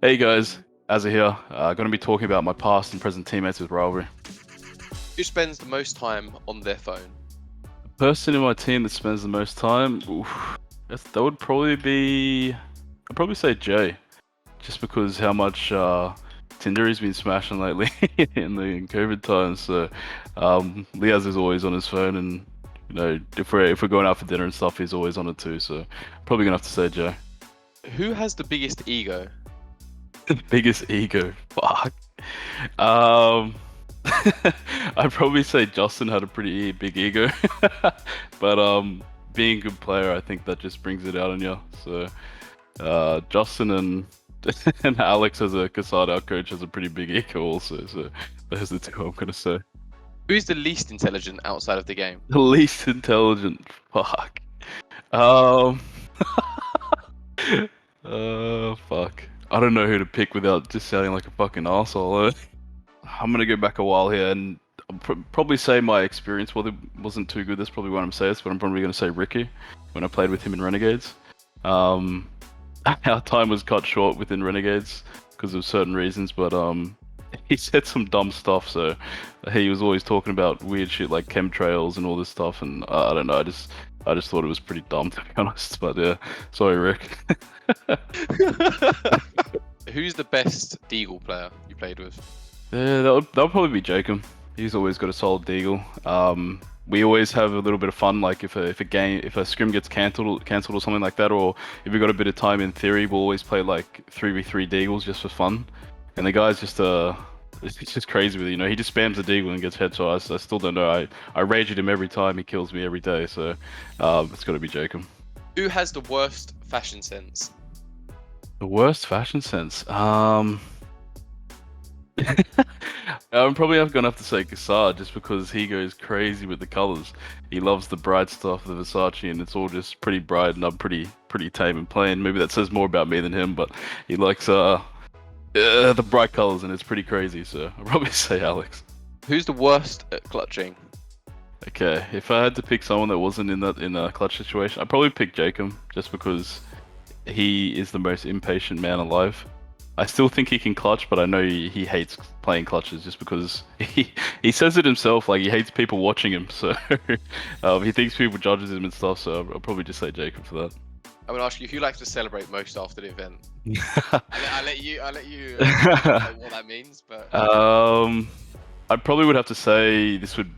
Hey guys, AZR here. Going to be talking about my past and present teammates with Rivalry. Who spends the most time on their phone? Person in my team that spends the most time, that would probably be, I'd probably say Jay, just because how much Tinder he's been smashing lately in the COVID times. So Liaz is always on his phone, and if we're going out for dinner and stuff, he's always on it too. So probably gonna have to say Jay. Who has the biggest ego? Biggest ego, fuck. Um, I'd probably say Justin had a pretty big ego, but being a good player, I think that just brings it out in you. So Justin and and Alex as a Casado, our coach, has a pretty big ego also. So those are the two I'm gonna say. Who is the least intelligent outside of the game? The least intelligent, fuck. Um, fuck. I don't know who to pick without just sounding like a fucking asshole. I'm gonna go back a while here and probably say my experience wasn't too good. That's probably what I'm saying, but I'm probably gonna say Ricky when I played with him in Renegades. Um, our time was cut short within Renegades because of certain reasons, but he said some dumb stuff. So he was always talking about weird shit like chemtrails and all this stuff, and I don't know. I just thought it was pretty dumb to be honest. But yeah, sorry, Rick. Who's the best Deagle player you played with? Yeah, that would probably be Jacob. He's always got a solid deagle. We always have a little bit of fun, like if a scrim gets cancelled or something like that, or if we got a bit of time in theory, we'll always play like 3v3 deagles just for fun. And the guy's just it's just crazy with it, you know. He just spams the deagle and gets headshots. I still don't know. I rage at him every time. He kills me every day. So it's got to be Jacob. Who has the worst fashion sense? The worst fashion sense. I'm probably gonna have to say Kassar just because he goes crazy with the colors. He loves the bright stuff, the Versace, and it's all just pretty bright, and I'm pretty tame and plain. Maybe that says more about me than him, but he likes the bright colors, and it's pretty crazy. So I'll probably say Alex. Who's the worst at clutching? Okay, if I had to pick someone that wasn't in a clutch situation, I'd probably pick Jacob just because he is the most impatient man alive. I still think he can clutch, but I know he hates playing clutches just because he says it himself, like he hates people watching him. So he thinks people judges him and stuff. So I'll probably just say Jacob for that. I'm gonna ask you who likes to celebrate most after the event. I'll let you know what that means, but I probably would have to say this would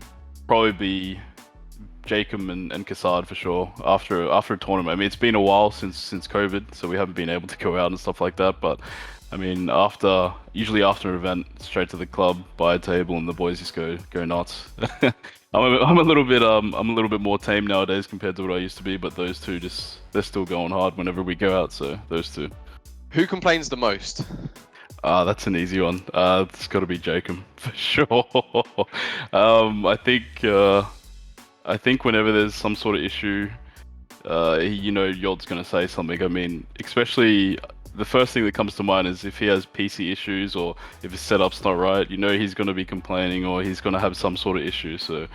probably be Jacob and Kassad for sure after a tournament. I mean, it's been a while since COVID, so we haven't been able to go out and stuff like that. But I mean, usually after an event, straight to the club, buy a table, and the boys just go nuts. I'm a little bit more tame nowadays compared to what I used to be. But those two they're still going hard whenever we go out. So those two. who complains the most? That's an easy one. It's got to be Jacob for sure. I think whenever there's some sort of issue, Yod's gonna say something. I mean, especially the first thing that comes to mind is if he has PC issues or if his setup's not right. You know, he's gonna be complaining or he's gonna have some sort of issue. So,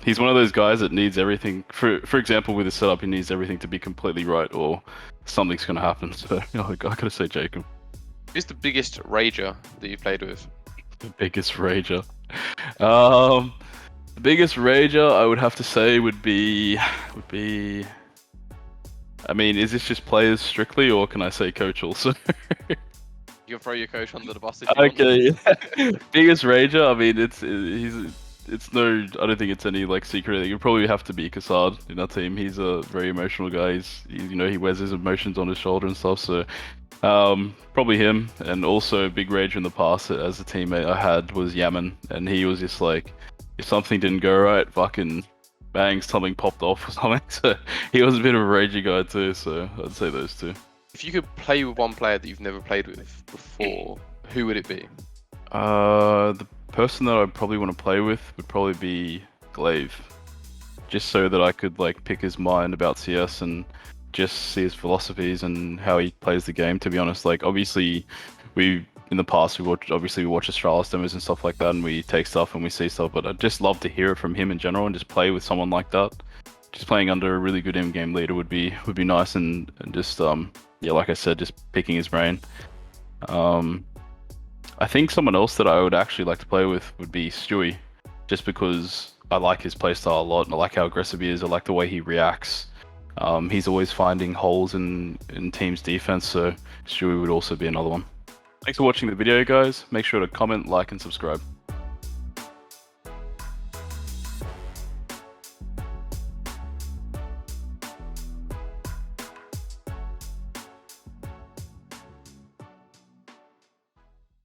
he's one of those guys that needs everything. For example, with his setup, he needs everything to be completely right or something's gonna happen. So, I gotta say Jacob. Who's the biggest rager that you played with? The biggest rager. Um, the biggest rager I would have to say would be. I mean, is this just players strictly, or can I say coach also? You can throw your coach under the bus if you want. Okay, biggest rager. I mean, it's no. I don't think it's any like secret. You probably have to be Kassad in our team. He's a very emotional guy. He wears his emotions on his shoulder and stuff. So, probably him. And also a big rager in the past as a teammate I had was Yaman, and he was just like, if something didn't go right, fucking bang, something popped off or something. So he was a bit of a ragey guy too. So I'd say those two. If you could play with one player that you've never played with before, who would it be? The person that I'd probably want to play with would probably be Glaive, just so that I could like pick his mind about CS and just see his philosophies and how he plays the game. To be honest, like obviously, in the past we watch Astralis demos and stuff like that, and we take stuff and we see stuff. But I'd just love to hear it from him in general and just play with someone like that. Just playing under a really good in-game leader would be nice, and just yeah, like I said, just picking his brain. I think someone else that I would actually like to play with would be Stewie, just because I like his playstyle a lot and I like how aggressive he is. I like the way he reacts. He's always finding holes in team's defense, so Stewie would also be another one. Thanks for watching the video, guys. Make sure to comment, like, and subscribe.